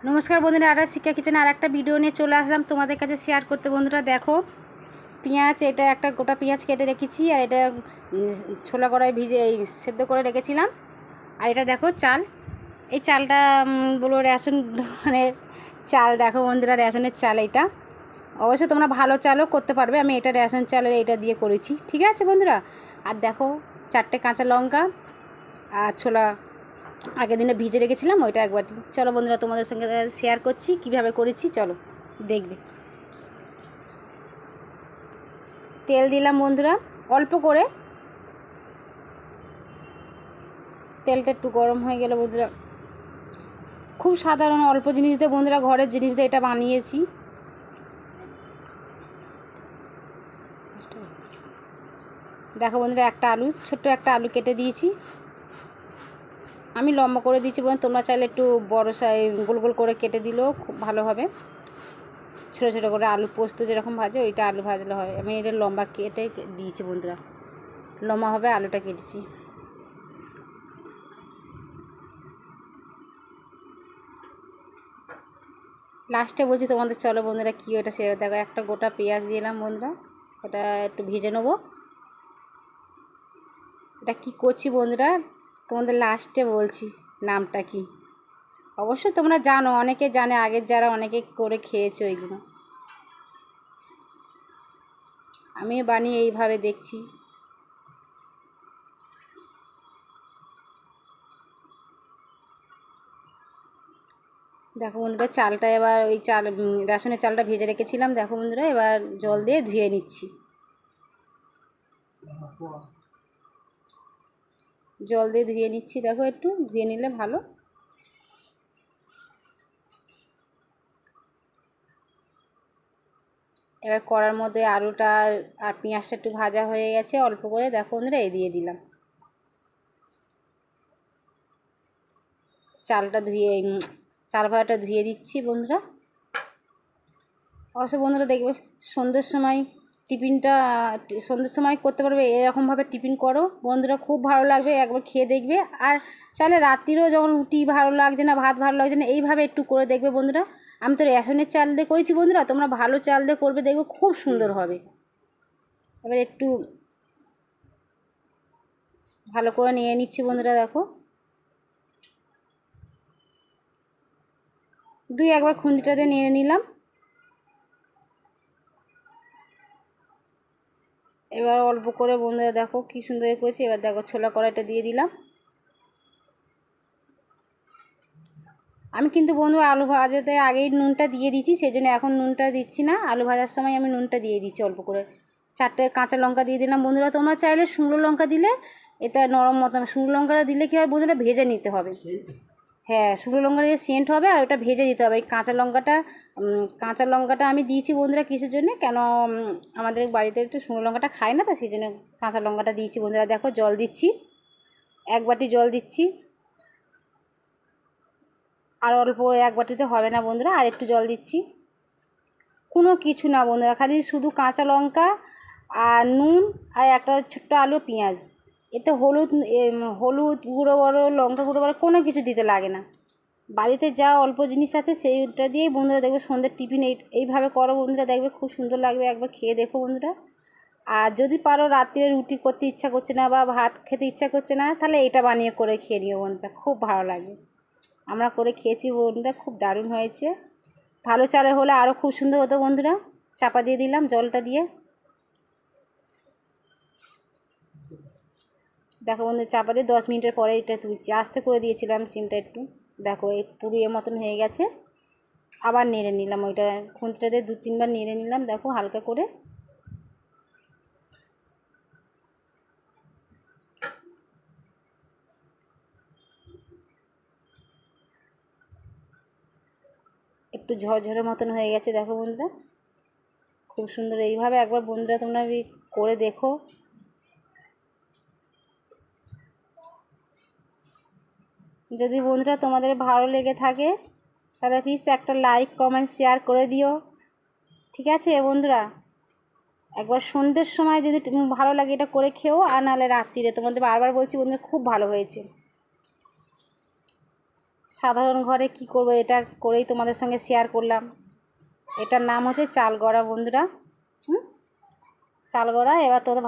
নমস্কার বন্ধুরা, আর শিক্ষা কিচেনে আর একটা ভিডিও নিয়ে চলে আসলাম তোমাদের কাছে শেয়ার করতে। বন্ধুরা দেখো, পেঁয়াজ, এটা একটা গোটা পেঁয়াজ কেটে রেখেছি, আর এটা ছোলা কড়াই ভিজে সেদ্ধ করে রেখেছিলাম। আর এটা দেখো চাল, এই চালটা বলো রেশন দোকানের চাল। দেখো বন্ধুরা, রেশনের চাল এটা। অবশ্যই তোমরা ভালো চালও করতে পারবে, আমি এটা রেশন চালের এটা দিয়ে করেছি, ঠিক আছে বন্ধুরা। আর দেখো 4টে কাঁচা লঙ্কা আর ছোলা আগের দিনে ভিজে রেখেছিলাম, ওইটা এক বাটি। চলো বন্ধুরা, তোমাদের সঙ্গে শেয়ার করছি কিভাবে করেছি, চলো দেখবে। তেল দিলাম বন্ধুরা অল্প করে, তেলটা একটু গরম হয়ে গেল বন্ধুরা। খুব সাধারণ অল্প জিনিস দিয়ে বন্ধুরা, ঘরের জিনিস দিয়ে এটা বানিয়েছি। দেখো বন্ধুরা, একটা আলু, ছোট্ট একটা আলু কেটে দিয়েছি, আমি লম্বা করে দিয়েছি বন্ধু, তোমরা চাইলে একটু বড় গোল গোল করে কেটে দিলেও খুব ভালো হবে। ছোটো ছোটো করে আলু পোস্ত যেরকম ভাজে ওইটা আলু ভাজলে হয়, আমি এটা লম্বা কেটে দিয়েছি বন্ধুরা, লম্বা হবে আলুটা কেটেছি। লাস্টে বলছি তোমাদের, চলো বন্ধুরা কী ওটা সে দেখো, একটা গোটা পেঁয়াজ দিলাম বন্ধুরা, এটা একটু ভেজে নেবো। এটা কী করছি বন্ধুরা, তোমাদের লাস্টে বলছি নামটা কি। অবশ্যই তোমরা জানো, অনেকে জানে, আগের যারা অনেকে করে খেয়েছো এইগুলো। আমি বানিয়ে এইভাবে দেখছি। দেখো বন্ধুরা, চালটা এবার ওই চাল রেশনের চালটা ভেজে রেখেছিলাম, দেখো বন্ধুরা এবার জল দিয়ে ধুয়ে নিচ্ছি। জল দিয়ে ধুয়ে নিচ্ছি, দেখো একটু ধুয়ে নিলে ভালো। এবার কড়ার মধ্যে আলুটা আর পেঁয়াজটা একটু ভাজা হয়ে গেছে অল্প করে, দেখো বন্ধুরা এই দিয়ে দিলাম চালটা ধুয়ে, চাল ভাজাটা ধুয়ে দিচ্ছি বন্ধুরা। অবশ্য বন্ধুরা দেখবে সন্ধ্যের সময় টিফিনটা, সন্ধ্যের সময় করতে পারবে, এরকমভাবে টিফিন করো বন্ধুরা, খুব ভালো লাগবে, একবার খেয়ে দেখবে। আর চাইলে রাত্রিরেও যখন রুটি ভালো লাগছে না, ভাত ভালো লাগছে না, এইভাবে একটু করে দেখবে বন্ধুরা। আমি তো রেশনের চাল দিয়ে করেছি বন্ধুরা, তোমরা ভালো চাল দিয়ে করবে, দেখবে খুব সুন্দর হবে। এবার একটু ভালো করে নিয়ে নিচ্ছি বন্ধুরা, দেখো একবার খুন্তিটা দিয়ে নিয়ে নিলাম। এবার অল্প করে বন্ধুরা দেখো কি সুন্দর করেছি। এবার দেখো ছোলা কড়াইটা দিয়ে দিলাম। আমি কিন্তু বন্ধু আলু ভাজাতে আগেই নুনটা দিয়ে দিচ্ছি, সেই জন্য এখন নুনটা দিচ্ছি না, আলু ভাজার সময় আমি নুনটা দিয়ে দিচ্ছি অল্প করে। 4টে কাঁচা লঙ্কা দিয়ে দিলাম বন্ধুরা, তোমরা চাইলে শুকনো লঙ্কা দিলে এটা নরম মতো, শুকনো লঙ্কাটা দিলে কী হয় বন্ধুরা, ভেজে নিতে হবে। হ্যাঁ, শুকনো লঙ্কা দিয়ে সেন্ট হবে, আর ওটা ভেজে দিতে হবে। এই কাঁচা লঙ্কাটা আমি দিয়েছি বন্ধুরা কিসের জন্য, কেন আমাদের বাড়িতে একটু শুকনো লঙ্কাটা খায় না, তো সেই জন্য কাঁচা লঙ্কাটা দিয়েছি বন্ধুরা। দেখো জল দিচ্ছি, 1 বাটি জল দিচ্ছি, আর অল্প 1 বাটিতে হবে না বন্ধুরা, আর একটু জল দিচ্ছি। কোনো কিছু না বন্ধুরা, খালি শুধু কাঁচা লঙ্কা আর নুন আর একটা ছোট্ট আলু পেঁয়াজ। এতে হলুদ গুঁড়ো বড়ো, লঙ্কা গুঁড়ো বড়ো কোনো কিছু দিতে লাগে না। বাড়িতে যা অল্প জিনিস আছে সেইটা দিয়েই বন্ধুরা দেখবে সন্ধ্যের টিফিন এইভাবে করো বন্ধুরা, দেখবে খুব সুন্দর লাগবে, একবার খেয়ে দেখো বন্ধুরা। আর যদি পারো রাত্রে রুটি করতে ইচ্ছা করছে না বা ভাত খেতে ইচ্ছা করছে না, তাহলে এটা বানিয়ে করে খেয়ে নিও বন্ধুরা, খুব ভালো লাগবে। আমরা করে খেয়েছি বন্ধুরা, খুব দারুণ হয়েছে। ভালো চালের হলে আরও খুব সুন্দর হতো বন্ধুরা। চাপা দিয়ে দিলাম জলটা দিয়ে, দেখো বন্ধু চাপা দিয়ে 10 মিনিটের পরে এটা তুলছি, আস্তে করে দিয়েছিলাম সিমটা একটু। দেখো এই পুরো মতন হয়ে গেছে। আবার নেড়ে নিলাম, ওইটা খুন্তিটা দিয়ে 2-3 বার নেড়ে নিলাম, দেখো হালকা করে। একটু ঝরঝরে মতন হয়ে গেছে, দেখো বন্ধুরা খুব সুন্দর। এইভাবে একবার বন্ধুরা তোমরা করে দেখো। যদি বন্ধুরা তোমাদের ভালো লেগে থাকে তাহলে প্লিজ একটা লাইক কমেন্ট শেয়ার করে দিও, ঠিক আছে বন্ধুরা। একবার সন্ধ্যের সময় যদি ভালো লাগে এটা করে খেও, আর নাহলে রাত্রিরে। তোমাদের বারবার বলছি বন্ধুরা, খুব ভালো হয়েছে। সাধারণ ঘরে কি করব, এটা করেই তোমাদের সঙ্গে শেয়ার করলাম। এটার নাম হচ্ছে চাল গড়া বন্ধুরা। চাল গড়া। এবার তোমরা